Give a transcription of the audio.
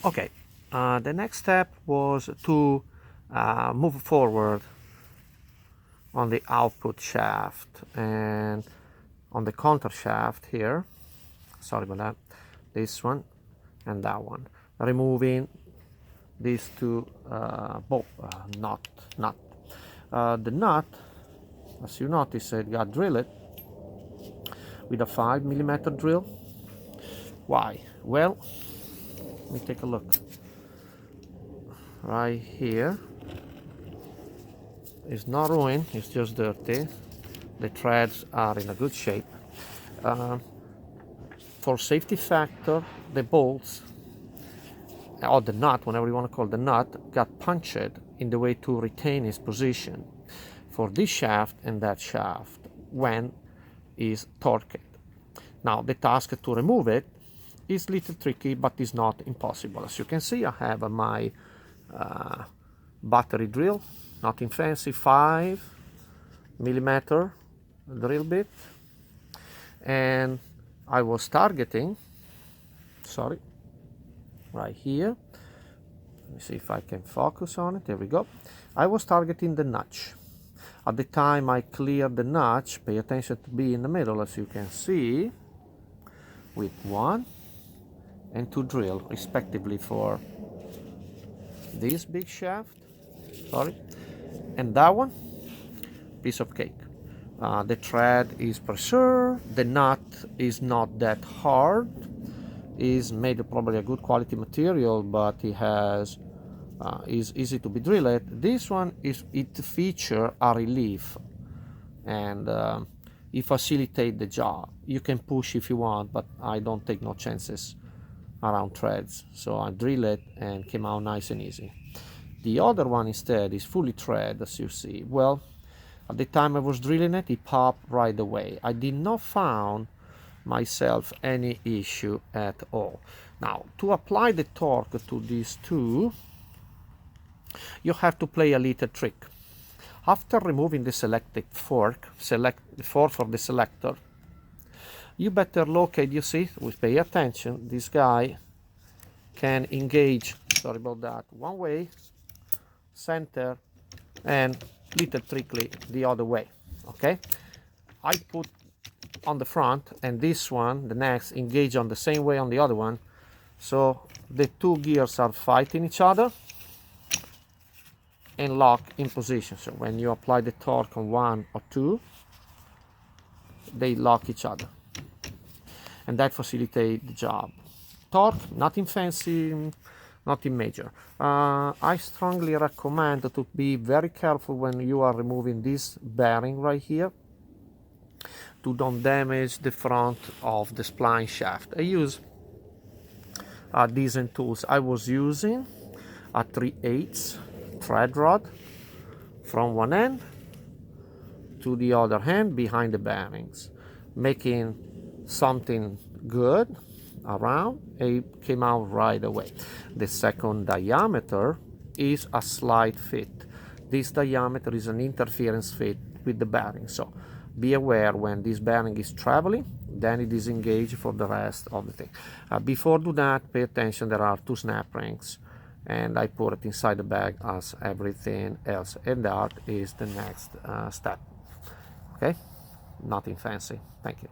Okay, the next step was to move forward on the output shaft and on the counter shaft here. Sorry about that. This one and that one. Removing these two nut. The nut, as you notice, it got drilled with a 5mm drill. Why? Well, let me take a look. Right here, it's not ruined, it's just dirty. The threads are in a good shape. For safety factor, the bolts, or the nut, whatever you want to call the nut, got punctured in the way to retain its position for this shaft and that shaft when is torqued. Now the task to remove it is a little tricky, but is not impossible. As you can see, I have my battery drill, nothing fancy, 5mm drill bit, and I was targeting, right here. Let me see if I can focus on it. There we go. I was targeting the notch. At the time I cleared the notch, pay attention to be in the middle, as you can see, with 1 and 2 drill respectively for this big shaft, and that one, piece of cake. The thread is preserved, the nut is not that hard, is made of probably a good quality material, but it has is easy to be drilled. This one it feature a relief, and it facilitate the job. You can push if you want, but I don't take no chances around threads, so I drill it and came out nice and easy. The other one instead is fully thread, as you see. Well, at the time I was drilling it, it popped right away. I did not found myself any issue at all. Now, to apply the torque to these two, you have to play a little trick. After removing the selected fork, select the fork for the selector, you better locate, you see, pay attention, this guy can engage, sorry about that, one way, center, and little trickly the other way, okay? I put on the front, and this one, the next, engage on the same way on the other one, so the two gears are fighting each other and lock in position. So when you apply the torque on one or two, they lock each other, and that facilitates the job. Torque, nothing fancy, nothing major. I strongly recommend to be very careful when you are removing this bearing right here, to don't damage the front of the spline shaft. I use decent tools. I was using a 3/8 thread rod from one end to the other end behind the bearings, making something good around. It came out right away. The second diameter is a slide fit. This diameter is an interference fit with the bearing, so be aware when this bearing is traveling, then it is engaged for the rest of the thing. Before do that, pay attention, there are 2 snap rings, and I put it inside the bag as everything else, and that is the next step. Okay, nothing fancy. Thank you.